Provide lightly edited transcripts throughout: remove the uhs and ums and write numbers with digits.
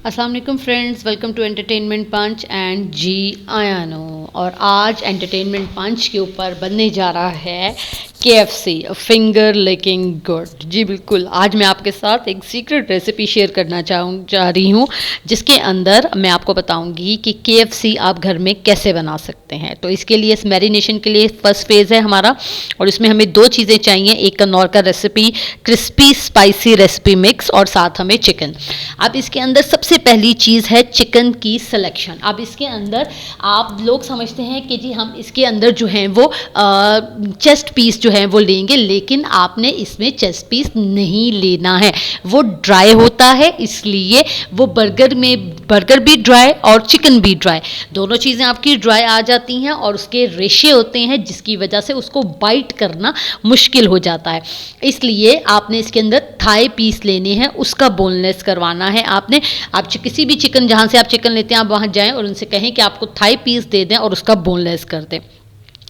अस्सलाम वालेकुम friends, welcome to entertainment punch and जी आयानो। और आज एंटरटेनमेंट पंच के ऊपर बनने जा रहा है KFC फिंगर लिकिंग गुड। जी बिल्कुल, आज मैं आपके साथ एक सीक्रेट रेसिपी शेयर करना चाह रही हूँ, जिसके अंदर मैं आपको बताऊंगी कि KFC आप घर में कैसे बना सकते हैं। तो इसके लिए, इस मैरिनेशन के लिए फर्स्ट फेज़ है हमारा, और इसमें हमें दो चीज़ें चाहिए, एक कनौर का recipe crispy spicy recipe mix, और साथ हमें चिकन। अब इसके अंदर सबसे पहली चीज़ है चिकन की सिलेक्शन। अब इसके अंदर आप लोग समझते हैं कि जी हम इसके अंदर जो है वो चेस्ट पीस जो है वो लेंगे, लेकिन आपने इसमें चेस्ट पीस नहीं लेना है, वो ड्राई होता है, इसलिए वो बर्गर भी ड्राई और चिकन भी ड्राई, दोनों चीज़ें आपकी ड्राई आ जाती हैं और उसके रेशे होते हैं, जिसकी वजह से उसको बाइट करना मुश्किल हो जाता है। इसलिए आपने इसके अंदर थाई पीस लेने हैं, उसका बोनलेस करवाना है आपने। आप किसी भी चिकन, जहाँ से आप चिकन लेते हैं, आप वहाँ जाएं और उनसे कहें कि आपको थाई पीस दे दें और उसका बोनलेस कर दें।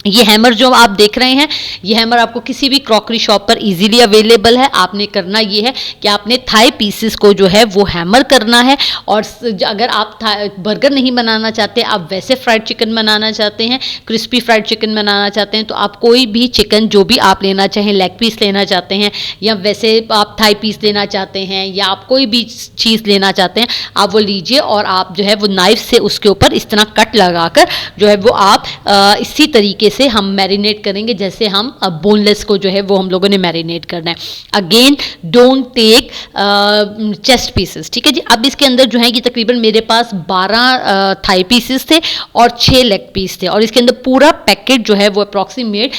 ये हैमर जो आप देख रहे हैं, ये हैमर आपको किसी भी क्रॉकरी शॉप पर इजीली अवेलेबल है। आपने करना ये है कि आपने थाई पीसेस को जो है वो हैमर करना है। और अगर आप बर्गर नहीं बनाना चाहते, आप वैसे फ्राइड चिकन बनाना चाहते हैं, क्रिस्पी फ्राइड चिकन बनाना चाहते हैं, तो आप कोई भी चिकन जो भी आप लेना चाहें, लेग पीस लेना चाहते हैं या वैसे आप थाई पीस लेना चाहते हैं, या आप कोई भी चीज़ लेना चाहते हैं, आप वो लीजिए और आप जो है वो नाइफ से उसके ऊपर इस तरह कट लगाकर जो है वो आप इसी तरीके से हम मैरिनेट करेंगे, जैसे हम बोनलेस को जो है वो हम लोगों ने मैरिनेट करना है। Again don't take chest pieces, ठीक है जी। अब इसके अंदर जो है कि तकरीबन मेरे पास 12 थाई पीसेस थे और 6 लेग पीस थे, और इसके अंदर पूरा पैकेट जो है वो अप्रॉक्सीमेट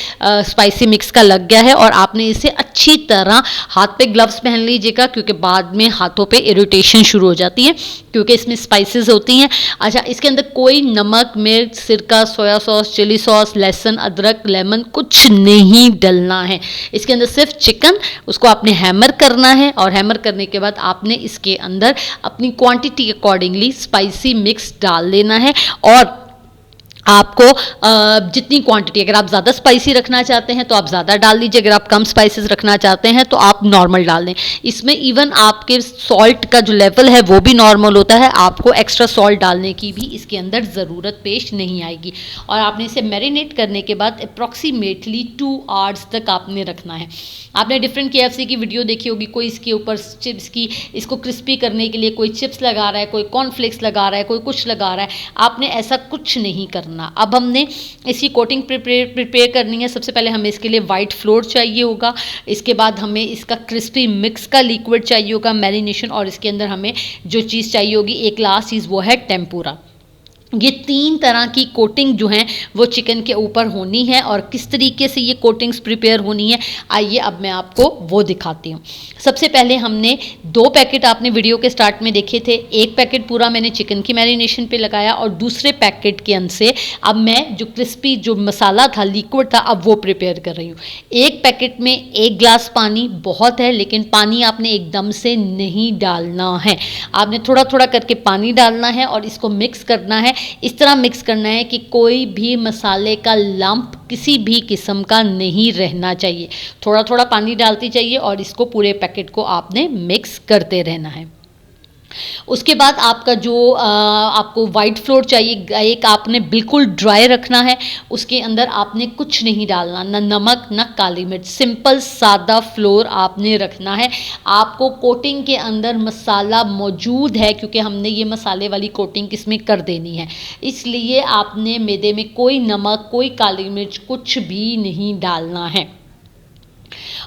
स्पाइसी मिक्स का लग गया है। और आपने इसे अच्छी तरह, हाथ पे ग्लव्स पहन लीजिएगा, क्योंकि बाद में हाथों पे इरिटेशन शुरू हो जाती है, क्योंकि इसमें स्पाइसेस होती हैं। अच्छा, इसके अंदर कोई नमक, मिर्च, सिरका, सोया सॉस, चिली सॉस, लहसुन, अदरक, लेमन कुछ नहीं डलना है। इसके अंदर सिर्फ चिकन, उसको आपने हैमर करना है, और हैमर करने के बाद आपने इसके अंदर अपनी क्वांटिटी अकॉर्डिंगली स्पाइसी मिक्स डाल लेना है। और आपको जितनी क्वांटिटी, अगर आप ज़्यादा स्पाइसी रखना चाहते हैं तो आप ज़्यादा डाल लीजिए, अगर आप कम स्पाइसेस रखना चाहते हैं तो आप नॉर्मल डाल दें। इसमें इवन आपके सॉल्ट का जो लेवल है वो भी नॉर्मल होता है, आपको एक्स्ट्रा सॉल्ट डालने की भी इसके अंदर ज़रूरत पेश नहीं आएगी। और आपने इसे मैरिनेट करने के बाद अप्रॉक्सीमेटली 2 आवर्स तक आपने रखना है। आपने डिफरेंट KFC की वीडियो देखी होगी, कोई इसके ऊपर चिप्स की, इसको क्रिस्पी करने के लिए कोई चिप्स लगा रहा है, कोई कॉर्नफ्लेक्स लगा रहा है, कोई कुछ लगा रहा है। आपने ऐसा कुछ नहीं करना। अब हमने इसकी कोटिंग प्रिपेयर करनी है। सबसे पहले हमें इसके लिए वाइट फ्लोर चाहिए होगा, इसके बाद हमें इसका क्रिस्पी मिक्स का लिक्विड चाहिए होगा मैरिनेशन, और इसके अंदर हमें जो चीज़ चाहिए होगी, एक लास्ट चीज़, वो है टेम्पुरा। ये 3 तरह की कोटिंग जो है वो चिकन के ऊपर होनी है। और किस तरीके से ये कोटिंग्स प्रिपेयर होनी है, आइए अब मैं आपको वो दिखाती हूँ। सबसे पहले हमने 2 पैकेट, आपने वीडियो के स्टार्ट में देखे थे, एक पैकेट पूरा मैंने चिकन की मैरिनेशन पे लगाया, और दूसरे पैकेट के अंदर से अब मैं जो क्रिस्पी जो मसाला था, लिक्विड था, अब वो प्रिपेयर कर रही हूँ। एक पैकेट में 1 ग्लास पानी बहुत है, लेकिन पानी आपने एकदम से नहीं डालना है, आपने थोड़ा थोड़ा करके पानी डालना है और इसको मिक्स करना है। इस तरह मिक्स करना है कि कोई भी मसाले का लंप किसी भी किस्म का नहीं रहना चाहिए। थोड़ा थोड़ा पानी डालती चाहिए और इसको पूरे पैकेट को आपने मिक्स करते रहना है। उसके बाद आपका जो आपको वाइट फ्लोर चाहिए, एक आपने बिल्कुल ड्राई रखना है, उसके अंदर आपने कुछ नहीं डालना, ना नमक ना काली मिर्च, सिंपल सादा फ्लोर आपने रखना है। आपको कोटिंग के अंदर मसाला मौजूद है, क्योंकि हमने ये मसाले वाली कोटिंग इसमें कर देनी है, इसलिए आपने मैदे में कोई नमक, कोई काली मिर्च कुछ भी नहीं डालना है।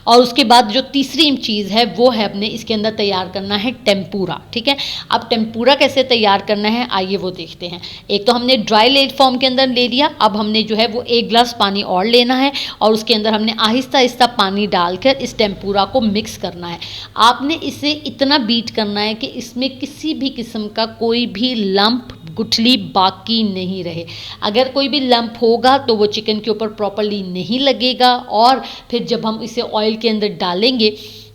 और उसके बाद जो तीसरी चीज़ है वो है, अपने इसके अंदर तैयार करना है टेम्पुरा, ठीक है। अब टेम्पुरा कैसे तैयार करना है, आइए वो देखते हैं। एक तो हमने ड्राई लेड फॉर्म के अंदर ले लिया, अब हमने जो है वो 1 ग्लास पानी और लेना है, और उसके अंदर हमने आहिस्ता आहिस्ता पानी डालकर इस टेम्पुरा को मिक्स करना है। आपने इसे इतना बीट करना है कि इसमें किसी भी किस्म का कोई भी लंप, गुठली बाकी नहीं रहे। अगर कोई भी लंप होगा तो वो चिकन के ऊपर प्रॉपर्ली नहीं लगेगा, और फिर जब हम इसे ऑयल के अंदर डालेंगे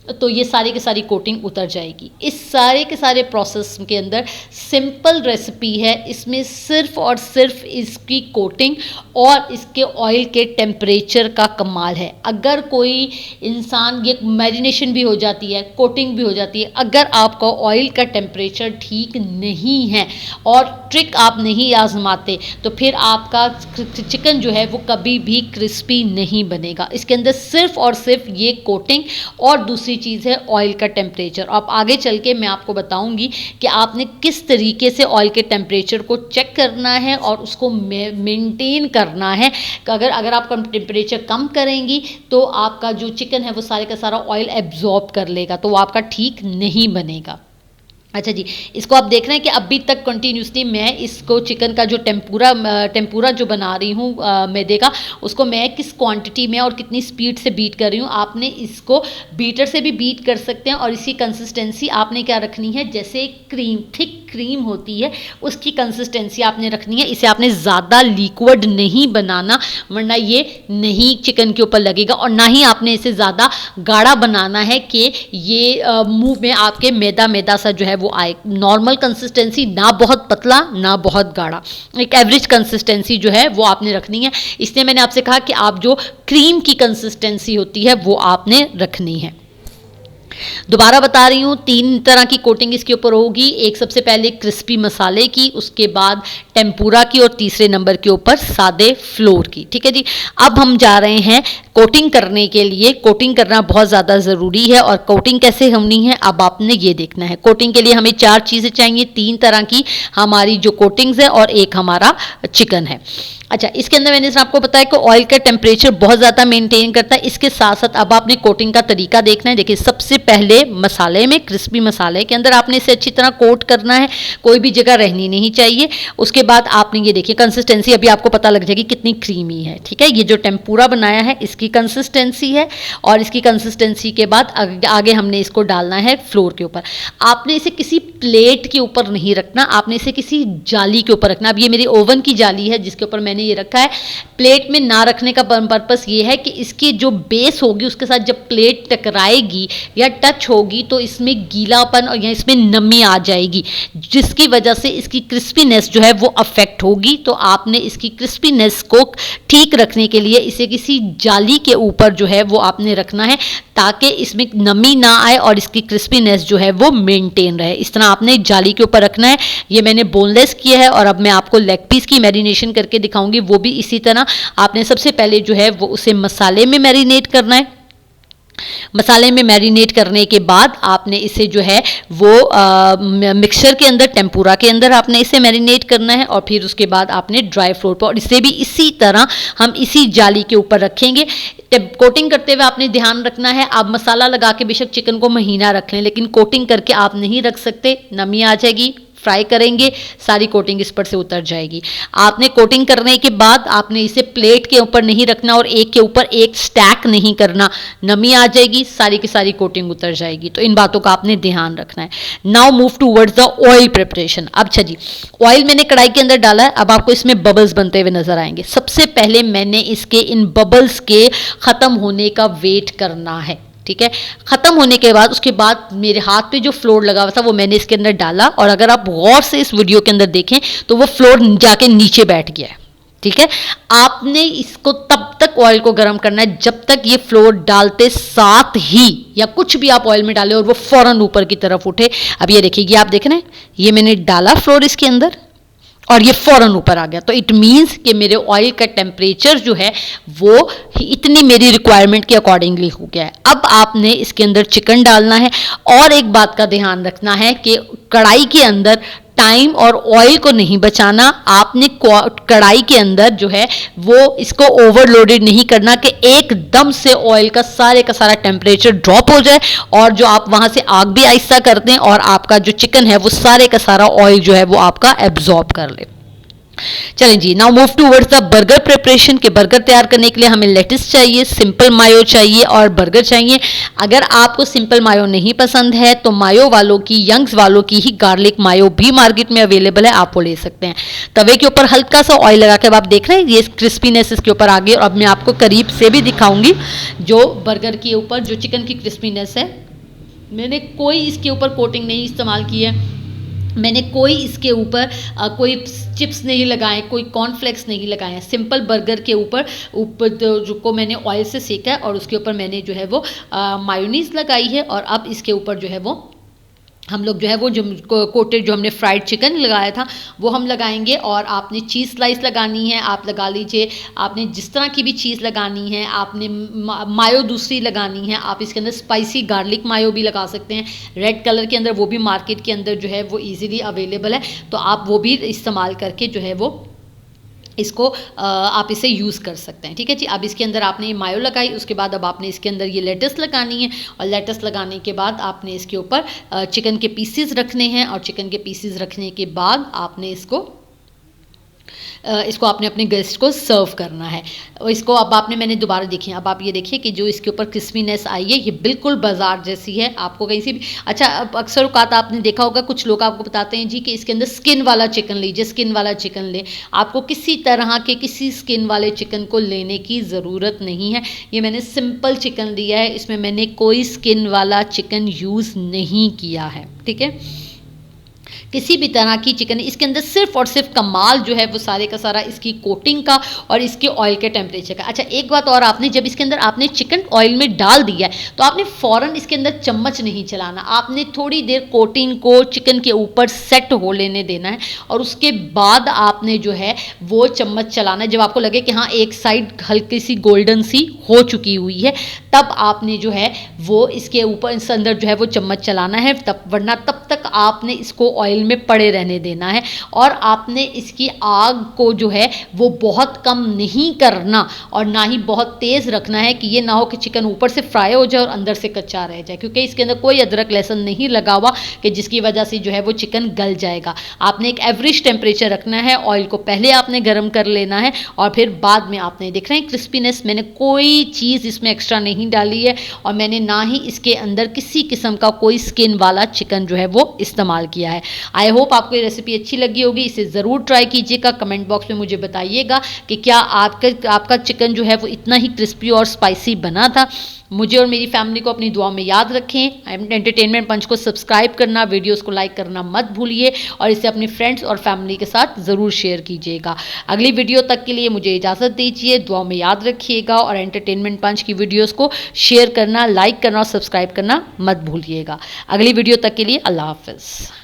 तो ये सारी की सारी कोटिंग उतर जाएगी। इस सारे के सारे प्रोसेस के अंदर सिंपल रेसिपी है, इसमें सिर्फ और सिर्फ इसकी कोटिंग और इसके ऑयल के टेम्परेचर का कमाल है। अगर कोई इंसान, ये मैरिनेशन भी हो जाती है, कोटिंग भी हो जाती है, अगर आपका ऑयल का टेम्परेचर ठीक नहीं है और ट्रिक आप नहीं आजमाते तो फिर आपका चिकन जो है वो कभी भी क्रिस्पी नहीं बनेगा। इसके अंदर सिर्फ और सिर्फ ये कोटिंग और दूसरी चीज़ है ऑयल का टेम्परेचर। आप आगे चल के मैं आपको बताऊंगी कि आपने किस तरीके से ऑयल के टेम्परेचर को चेक करना है और उसको मेंटेन करना है। अगर आप टेम्परेचर कम करेंगी तो आपका जो चिकन है वो सारे का सारा ऑयल एब्जॉर्ब कर लेगा, तो वो आपका ठीक नहीं बनेगा। अच्छा जी, इसको आप देख रहे हैं कि अभी तक कंटिन्यूसली मैं इसको चिकन का जो टेम्पूरा जो बना रही हूँ मैदे का, उसको मैं किस क्वांटिटी में और कितनी स्पीड से बीट कर रही हूँ। आपने इसको बीटर से भी बीट कर सकते हैं और इसकी कंसिस्टेंसी आपने क्या रखनी है, जैसे क्रीम, थिक क्रीम होती है उसकी कंसिस्टेंसी आपने रखनी है। इसे आपने ज़्यादा लिक्विड नहीं बनाना, वरना ये नहीं चिकन के ऊपर लगेगा, और ना ही आपने इसे ज़्यादा गाढ़ा बनाना है कि ये मुंह में आपके मैदा मैदा सा जो है वो आए। नॉर्मल कंसिस्टेंसी, ना बहुत पतला ना बहुत गाढ़ा, एक एवरेज कंसिस्टेंसी जो है वो आपने रखनी है। इसलिए मैंने आपसे कहा कि आप जो क्रीम की कंसिस्टेंसी होती है वो आपने रखनी है। दोबारा बता रही हूँ, 3 तरह की कोटिंग इसके ऊपर होगी। एक सबसे पहले क्रिस्पी मसाले की, उसके बाद टेम्पूरा की, और तीसरे नंबर के ऊपर सादे फ्लोर की। ठीक है जी, अब हम जा रहे हैं कोटिंग करने के लिए। कोटिंग करना बहुत ज़्यादा ज़रूरी है, और कोटिंग कैसे होनी है अब आपने ये देखना है। कोटिंग के लिए हमें 4 चीज़ें चाहिए, 3 तरह की हमारी जो कोटिंग्स है और एक हमारा चिकन है। अच्छा, इसके अंदर मैंने आपको बताया कि ऑयल का टेम्परेचर बहुत ज़्यादा मेंटेन करता है। इसके साथ साथ अब आपने कोटिंग का तरीका देखना है। देखिए, सबसे पहले मसाले में, क्रिस्पी मसाले के अंदर आपने इसे अच्छी तरह कोट करना है, कोई भी जगह रहनी नहीं चाहिए। उसके बाद आपने ये देखिए कंसिस्टेंसी, अभी आपको पता लग जाएगी कितनी क्रीमी है। ठीक है, ये जो टेम्पूरा बनाया है इसकी कंसिस्टेंसी है, और इसकी कंसिस्टेंसी के बाद आगे हमने इसको डालना है फ्लोर के ऊपर। आपने इसे किसी प्लेट के ऊपर नहीं रखना, आपने इसे किसी जाली के ऊपर रखना। अब ये मेरी ओवन की जाली है जिसके ऊपर मैंने ये रखा है। प्लेट में ना रखने का पर्पस ये है कि इसकी जो बेस होगी उसके साथ जब प्लेट टकराएगी या टच होगी तो इसमें गीलापन और या इसमें नमी आ जाएगी, जिसकी वजह से इसकी क्रिस्पीनेस जो है वो अफेक्ट होगी। तो आपने इसकी क्रिस्पीनेस को ठीक रखने के लिए इसे किसी जाली के ऊपर जो है वो आपने रखना है, ताकि इसमें नमी ना आए और इसकी क्रिस्पीनेस जो है वो मेंटेन रहे। इस तरह आपने जाली के ऊपर रखना है। ये मैंने बोनलेस किया है, और अब मैं आपको लेग पीस की मैरिनेशन करके दिखाऊंगी। वो भी इसी तरह आपने सबसे पहले जो है वो उसे मसाले में मैरिनेट करना है। मसाले में मैरिनेट करने के बाद आपने इसे जो है वो मिक्सचर के अंदर, टेम्पूरा के अंदर आपने इसे मैरिनेट करना है, और फिर उसके बाद आपने ड्राई फ्रूट पर, और इसे भी इसी तरह हम इसी जाली के ऊपर रखेंगे। कोटिंग करते हुए आपने ध्यान रखना है, आप मसाला लगा के बेशक चिकन को महीना रख लें, लेकिन कोटिंग करके आप नहीं रख सकते, नमी आ जाएगी। फ्राई करेंगे, सारी कोटिंग इस पर से उतर जाएगी। आपने कोटिंग करने के बाद आपने इसे प्लेट के ऊपर नहीं रखना और एक के ऊपर एक स्टैक नहीं करना, नमी आ जाएगी, सारी की सारी कोटिंग उतर जाएगी। तो इन बातों का आपने ध्यान रखना है। Now move towards the oil preparation. अब अच्छा जी, ऑयल मैंने कढ़ाई के अंदर डाला है, अब आपको इसमें बबल्स बनते हुए नजर आएंगे। सबसे पहले मैंने इसके इन बबल्स के खत्म होने का वेट करना है। ठीक है, खत्म होने के बाद उसके बाद मेरे हाथ पे जो फ्लोर लगा हुआ था वो मैंने इसके अंदर डाला, और अगर आप गौर से इस वीडियो के अंदर देखें तो वो फ्लोर जाके नीचे बैठ गया है। ठीक है, आपने इसको तब तक ऑयल को गर्म करना है जब तक ये फ्लोर डालते साथ ही, या कुछ भी आप ऑयल में डालें और वो फौरन ऊपर की तरफ उठे। अब ये देखिए, आप देख रहे हैं, ये मैंने डाला फ्लोर इसके अंदर और ये फौरन ऊपर आ गया। तो इट मीन्स कि मेरे ऑयल का टेम्परेचर जो है वो इतनी मेरी रिक्वायरमेंट के अकॉर्डिंगली हो गया है। अब आपने इसके अंदर चिकन डालना है, और एक बात का ध्यान रखना है कि कढ़ाई के अंदर टाइम और ऑयल को नहीं बचाना। आपने कढ़ाई के अंदर जो है वो इसको ओवरलोडेड नहीं करना कि एकदम से ऑयल का सारा टेम्परेचर ड्रॉप हो जाए और जो आप वहां से आग भी आहिस्ता कर दें और आपका जो चिकन है वो सारे का सारा ऑयल जो है वो आपका एब्जॉर्ब कर ले। चलें जी, now move towards the burger preparation. के बर्गर तैयार करने के लिए हमें लेटिस चाहिए, सिंपल मायो चाहिए और बर्गर चाहिए। अगर आपको सिंपल मायो नहीं पसंद है तो मायो वालों की, यंग्स वालों की ही गार्लिक मायो भी मार्केट में अवेलेबल है, आप वो ले सकते हैं। तवे के ऊपर हल्का सा ऑयल लगा के, अब आप देख रहे हैं ये क्रिस्पीनेस इसके ऊपर आ गई, और अब मैं आपको करीब से भी दिखाऊंगी जो बर्गर के ऊपर जो चिकन की क्रिस्पीनेस है मैंने कोई इसके ऊपर कोटिंग नहीं इस्तेमाल की है, मैंने कोई इसके ऊपर कोई चिप्स नहीं लगाए, कोई कॉर्नफ्लेक्स नहीं लगाए हैं। सिंपल बर्गर के ऊपर जो को मैंने ऑयल से सेका है और उसके ऊपर मैंने जो है वो मायोनीज़ लगाई है। और अब इसके ऊपर जो है वो हम लोग जो है वो जो कोटेड जो हमने फ्राइड चिकन लगाया था वो हम लगाएंगे। और आपने चीज़ स्लाइस लगानी है, आप लगा लीजिए, आपने जिस तरह की भी चीज़ लगानी है, आपने मायो दूसरी लगानी है, आप इसके अंदर स्पाइसी गार्लिक मायो भी लगा सकते हैं, रेड कलर के अंदर, वो भी मार्केट के अंदर जो है वो ईजिली अवेलेबल है, तो आप वो भी इस्तेमाल करके जो है वो इसको आप इसे यूज़ कर सकते हैं। ठीक है जी। अब इसके अंदर आपने ये मायो लगाई, उसके बाद अब आपने इसके अंदर ये लेटस लगानी है, और लेटस लगाने के बाद आपने इसके ऊपर चिकन के पीसीज रखने हैं, और चिकन के पीसीज रखने के बाद आपने इसको आपने अपने गेस्ट को सर्व करना है। इसको अब आपने मैंने दोबारा देखिए, अब आप ये देखिए कि जो इसके ऊपर क्रिस्पीनेस आई है ये बिल्कुल बाजार जैसी है, आपको कहीं से भी। अच्छा, अब अक्सर औकात आपने देखा होगा कुछ लोग आपको बताते हैं जी कि इसके अंदर स्किन वाला चिकन लीजिए, स्किन वाला चिकन ले। आपको किसी तरह के किसी स्किन वाले चिकन को लेने की ज़रूरत नहीं है। ये मैंने सिंपल चिकन लिया है, इसमें मैंने कोई स्किन वाला चिकन यूज़ नहीं किया है। ठीक है, किसी भी तरह की चिकन, इसके अंदर सिर्फ और सिर्फ कमाल जो है वो सारे का सारा इसकी कोटिंग का और इसके ऑयल के टेम्परेचर का। अच्छा, एक बात और, आपने जब इसके अंदर आपने चिकन ऑयल में डाल दिया है तो आपने फ़ौरन इसके अंदर चम्मच नहीं चलाना, आपने थोड़ी देर कोटिंग को चिकन के ऊपर सेट हो लेने देना है, और उसके बाद आपने जो है वो चम्मच चलाना है। जब आपको लगे कि हाँ एक साइड हल्की सी गोल्डन सी हो चुकी हुई है, तब आपने जो है वो इसके ऊपर इस अंदर जो है वो चम्मच चलाना है, तब, वरना तब तक आपने इसको ऑयल में पड़े रहने देना है। और आपने इसकी आग को जो है वो बहुत कम नहीं करना और ना ही बहुत तेज़ रखना है कि ये ना हो कि चिकन ऊपर से फ्राई हो जाए और अंदर से कच्चा रह जाए, क्योंकि इसके अंदर कोई अदरक लहसुन नहीं लगा हुआ कि जिसकी वजह से जो है वो चिकन गल जाएगा। आपने एक एवरेज टेम्परेचर रखना है, ऑयल को पहले आपने गर्म कर लेना है और फिर बाद में आपने, देख रहे हैं क्रिस्पीनेस, मैंने कोई चीज़ इसमें एक्स्ट्रा नहीं डाली है और मैंने ना ही इसके अंदर किसी किस्म का कोई स्किन वाला चिकन जो है वो इस्तेमाल किया है। आई होप आपको ये रेसिपी अच्छी लगी होगी, इसे ज़रूर ट्राई कीजिएगा। कमेंट बॉक्स में मुझे बताइएगा कि क्या आपका चिकन जो है वो इतना ही क्रिस्पी और स्पाइसी बना था। मुझे और मेरी फैमिली को अपनी दुआ में याद रखें। एंटरटेनमेंट पंच को सब्सक्राइब करना, वीडियोस को लाइक करना मत भूलिए और इसे अपने फ्रेंड्स और फैमिली के साथ ज़रूर शेयर कीजिएगा। अगली वीडियो तक के लिए मुझे इजाज़त दीजिए, दुआ में याद रखिएगा और एंटरटेनमेंट पंच की वीडियोज़ को शेयर करना, लाइक करना और सब्सक्राइब करना मत भूलिएगा। अगली वीडियो तक के लिए अल्लाह हाफ़िज़।